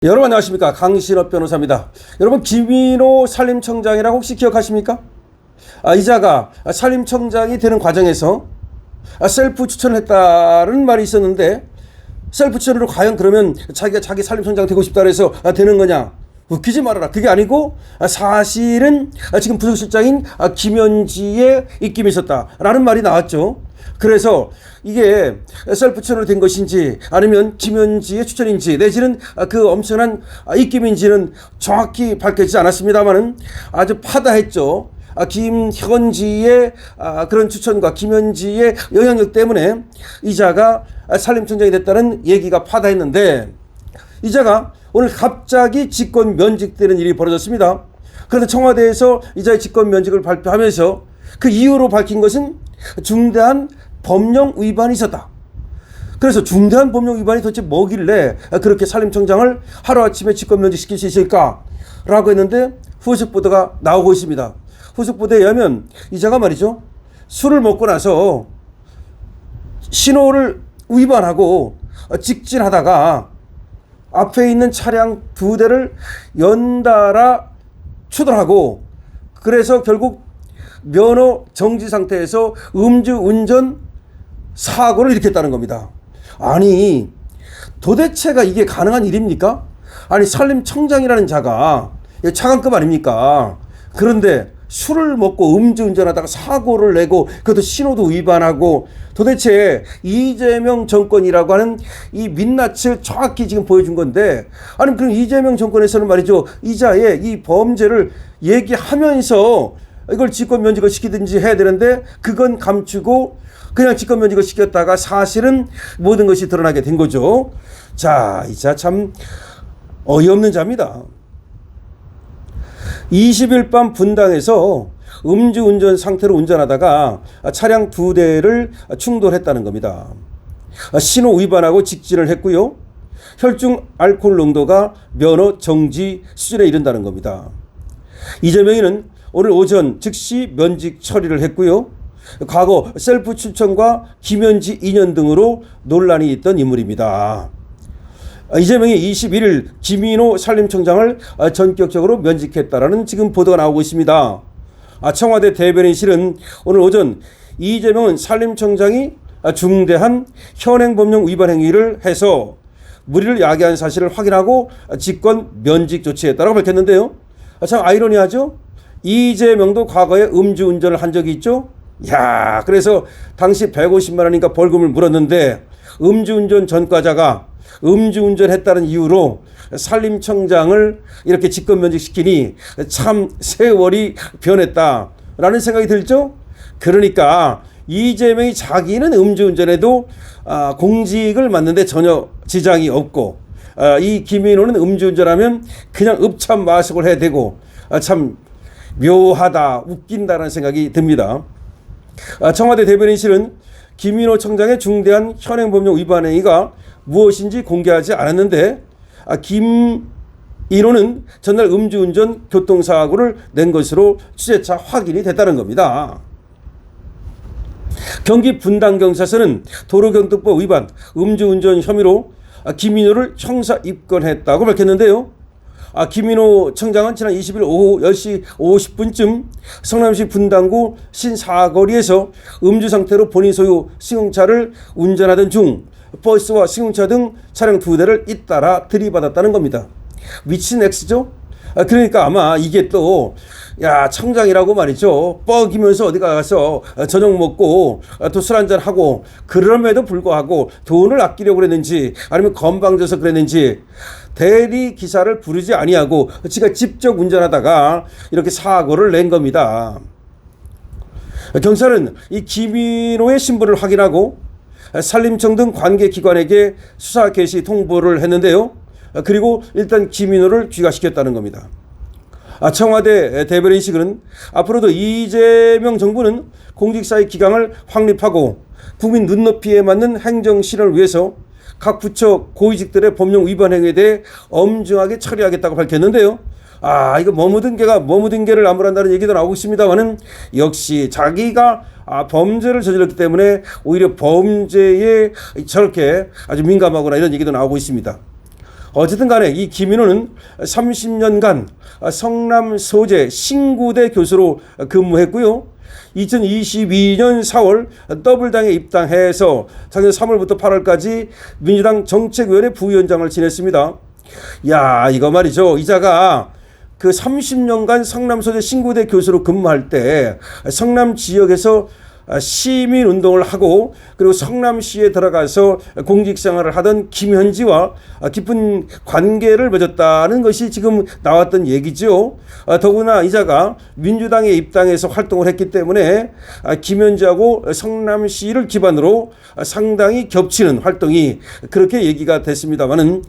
여러분 안녕하십니까, 강신업 변호사입니다. 여러분, 김인호 산림청장이라고 혹시 기억하십니까? 이자가 산림청장이 되는 과정에서 셀프 추천을 했다는 말이 있었는데, 셀프 추천으로 과연 그러면 자기가 자기 산림청장 되고 싶다 그래서 되는 거냐? 웃기지 말아라. 그게 아니고 사실은 지금 부서실장인 김현지의 입김이 있었다라는 말이 나왔죠. 그래서 이게 셀프 추천으로 된 것인지 아니면 김현지의 추천인지 내지는 그 엄청난 입김인지는 정확히 밝혀지지 않았습니다만은 아주 파다했죠. 김현지의 그런 추천과 김현지의 영향력 때문에 이자가 산림청장이 됐다는 얘기가 파다했는데, 이자가 오늘 갑자기 직권 면직되는 일이 벌어졌습니다. 그런데 청와대에서 이자의 직권 면직을 발표하면서 그 이유로 밝힌 것은 중대한 법령 위반이 있었다. 그래서 중대한 법령 위반이 도대체 뭐길래 그렇게 산림청장을 하루아침에 직권 면직시킬 수 있을까라고 했는데, 후속 보도가 나오고 있습니다. 후속 보도에 의하면 이자가 말이죠, 술을 먹고 나서 신호를 위반하고 직진하다가 앞에 있는 차량 2대를 연달아 추돌하고, 그래서 결국 면허 정지 상태에서 음주운전 사고를 일으켰다는 겁니다. 아니, 도대체가 이게 가능한 일입니까? 아니, 산림청장이라는 자가 차관급 아닙니까? 그런데 술을 먹고 음주운전하다가 사고를 내고 그것도 신호도 위반하고, 도대체 이재명 정권이라고 하는 이 민낯을 정확히 지금 보여준 건데, 아니 그럼 이재명 정권에서는 말이죠, 이자의 이 범죄를 얘기하면서 이걸 직권 면직을 시키든지 해야 되는데 그건 감추고 그냥 직권 면직을 시켰다가 사실은 모든 것이 드러나게 된 거죠. 자, 이자 참 어이없는 자입니다. 20일 밤 분당에서 음주운전 상태로 운전하다가 차량 2대를 충돌했다는 겁니다. 신호 위반하고 직진을 했고요. 혈중 알코올 농도가 면허 정지 수준에 이른다는 겁니다. 이재명이는 오늘 오전 즉시 면직 처리를 했고요. 과거 셀프 추천과 김현지 인연 등으로 논란이 있던 인물입니다. 이재명이 21일 김인호 산림청장을 전격적으로 면직했다라는 지금 보도가 나오고 있습니다. 청와대 대변인실은 오늘 오전 이재명은 산림청장이 중대한 현행법령 위반 행위를 해서 무리를 야기한 사실을 확인하고 직권 면직 조치했다고 밝혔는데요. 참 아이러니하죠? 이재명도 과거에 음주운전을 한 적이 있죠? 야, 그래서 당시 150만 원인가 벌금을 물었는데 음주운전 전과자가 음주운전했다는 이유로 산림청장을 이렇게 직권 면직시키니 참 세월이 변했다라는 생각이 들죠. 그러니까 이재명이 자기는 음주운전해도 공직을 맡는데 전혀 지장이 없고, 이 김인호는 음주운전하면 그냥 읍참 마속을 해야 되고, 참 묘하다, 웃긴다라는 생각이 듭니다. 청와대 대변인실은 김인호 청장의 중대한 현행법령 위반 행위가 무엇인지 공개하지 않았는데, 김인호는 전날 음주운전 교통사고를 낸 것으로 취재차 확인이 됐다는 겁니다. 경기 분당경찰서는 도로교통법 위반 음주운전 혐의로 김인호를 형사 입건했다고 밝혔는데요. 김인호 청장은 지난 20일 오후 10시 50분쯤 성남시 분당구 신사거리에서 음주 상태로 본인 소유 승용차를 운전하던 중 버스와 승용차 등 차량 2대를 잇따라 들이받았다는 겁니다. 미친 X죠? 그러니까 아마 이게 또, 야, 청장이라고 말이죠, 뻐기면서 어디 가서 저녁 먹고 또 술 한잔 하고 그럼에도 불구하고 돈을 아끼려고 그랬는지 아니면 건방져서 그랬는지 대리 기사를 부르지 아니하고 지가 직접 운전하다가 이렇게 사고를 낸 겁니다. 경찰은 이 김인호의 신분을 확인하고 산림청 등 관계기관에게 수사 개시 통보를 했는데요. 그리고 일단 김인호를 귀가시켰다는 겁니다. 청와대 대변인실은 앞으로도 이재명 정부는 공직사회 기강을 확립하고 국민 눈높이에 맞는 행정실현을 위해서 각 부처 고위직들의 법령 위반 행위에 대해 엄중하게 처리하겠다고 밝혔는데요. 이거 머무든 개가 머무든 개를 나무란다는 얘기도 나오고 있습니다만은, 역시 자기가 범죄를 저질렀기 때문에 오히려 범죄에 저렇게 아주 민감하거나 이런 얘기도 나오고 있습니다. 어쨌든 간에 이 김인호는 30년간 성남 소재 신구대 교수로 근무했고요. 2022년 4월 더블당에 입당해서 작년 3월부터 8월까지 민주당 정책위원회 부위원장을 지냈습니다. 야, 이거 말이죠. 이자가 그 30년간 성남 소재 신구대 교수로 근무할 때 성남 지역에서 시민운동을 하고 그리고 성남시에 들어가서 공직생활을 하던 김현지와 깊은 관계를 맺었다는 것이 지금 나왔던 얘기죠. 더구나 이자가 민주당에 입당해서 활동을 했기 때문에 김현지하고 성남시를 기반으로 상당히 겹치는 활동이 그렇게 얘기가 됐습니다만은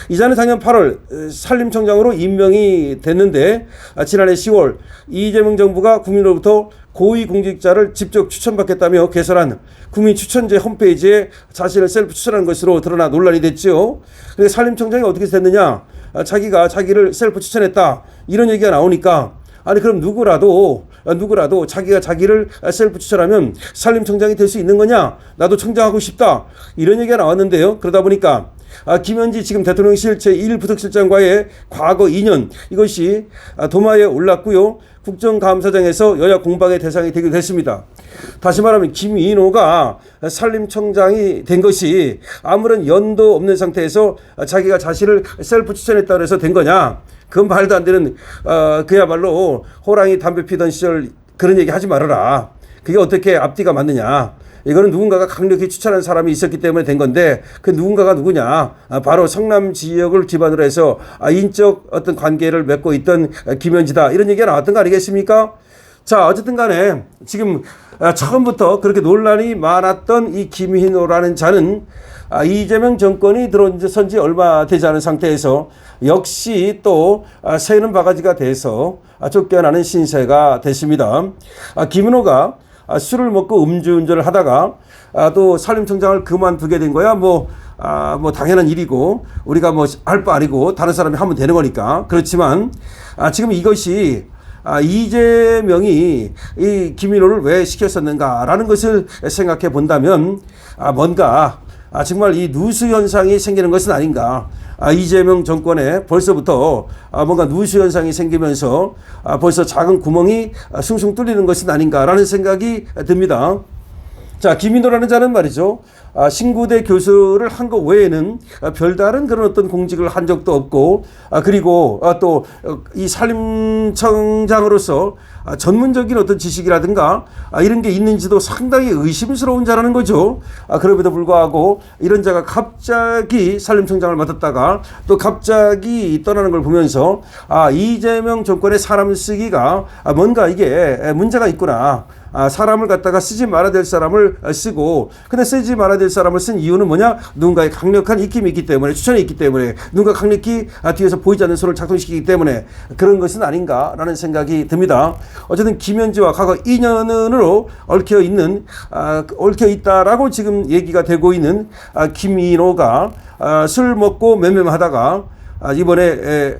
이자는 작년 8월 산림청장으로 임명이 됐는데 지난해 10월 이재명 정부가 국민으로부터 고위공직자를 직접 추천받겠다며 개설한 국민추천제 홈페이지에 자신을 셀프 추천한 것으로 드러나 논란이 됐죠. 그래서 산림청장이 어떻게 됐느냐? 자기가 자기를 셀프 추천했다 이런 얘기가 나오니까 아니 그럼 누구라도 자기가 자기를 셀프 추천하면 산림청장이 될 수 있는 거냐? 나도 청장하고 싶다 이런 얘기가 나왔는데요. 그러다 보니까 김현지 지금 대통령실 제1부속실장과의 과거 인연 이것이 도마에 올랐고요. 국정감사장에서 여야 공방의 대상이 되기도 했습니다. 다시 말하면 김인호가 산림청장이 된 것이 아무런 연도 없는 상태에서 자기가 자신을 셀프 추천했다고 해서 된 거냐? 그건 말도 안 되는 그야말로 호랑이 담배 피던 시절 그런 얘기 하지 말아라. 그게 어떻게 앞뒤가 맞느냐? 이거는 누군가가 강력히 추천한 사람이 있었기 때문에 된 건데 그 누군가가 누구냐? 바로 성남 지역을 기반으로 해서 인적 어떤 관계를 맺고 있던 김현지다 이런 얘기가 나왔던 거 아니겠습니까? 자, 어쨌든 간에 지금 처음부터 그렇게 논란이 많았던 이 김인호라는 자는 이재명 정권이 들어선 지 얼마 되지 않은 상태에서 역시 또 새는 바가지가 돼서 쫓겨나는 신세가 됐습니다. 김인호가 술을 먹고 음주운전을 하다가 또 산림청장을 그만두게 된 거야 뭐 당연한 일이고 우리가 뭐 할 바 아니고 다른 사람이 하면 되는 거니까. 그렇지만 지금 이것이 이재명이 이 김인호를 왜 시켰었는가라는 것을 생각해 본다면 뭔가 정말 이 누수 현상이 생기는 것은 아닌가. 이재명 정권에 벌써부터 뭔가 누수 현상이 생기면서 벌써 작은 구멍이 숭숭 뚫리는 것은 아닌가라는 생각이 듭니다. 자, 김인호라는 자는 말이죠. 신구대 교수를 한 것 외에는 별다른 그런 어떤 공직을 한 적도 없고 그리고 또 이 산림청장으로서 전문적인 어떤 지식이라든가 이런 게 있는지도 상당히 의심스러운 자라는 거죠. 그럼에도 불구하고 이런 자가 갑자기 산림청장을 맡았다가 또 갑자기 떠나는 걸 보면서 이재명 정권의 사람 쓰기가 뭔가 이게 문제가 있구나. 사람을 갖다가 쓰지 말아야 될 사람을 쓰고 근데 쓰지 말아야 될 사람을 쓴 이유는 뭐냐? 누군가의 강력한 입김이 있기 때문에 추천이 있기 때문에 누군가 강력히 뒤에서 보이지 않는 소를 작동시키기 때문에 그런 것은 아닌가라는 생각이 듭니다. 어쨌든 김현지와 과거 인연으로 얽혀 있다라고 지금 얘기가 되고 있는 김인호가 술 먹고 맴맴하다가 이번에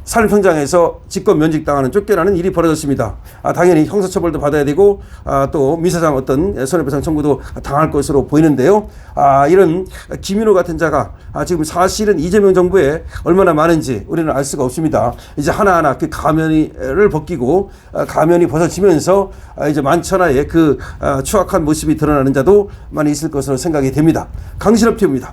산림청장에서 직권 면직당하는 쫓겨나는 일이 벌어졌습니다. 당연히 형사처벌도 받아야 되고 또 민사상 어떤 손해배상 청구도 당할 것으로 보이는데요. 이런 김인호 같은 자가 지금 사실은 이재명 정부에 얼마나 많은지 우리는 알 수가 없습니다. 이제 하나하나 그 가면을 벗기고 가면이 벗어지면서 이제 만천하의 그 추악한 모습이 드러나는 자도 많이 있을 것으로 생각이 됩니다. 강신업 TV입니다.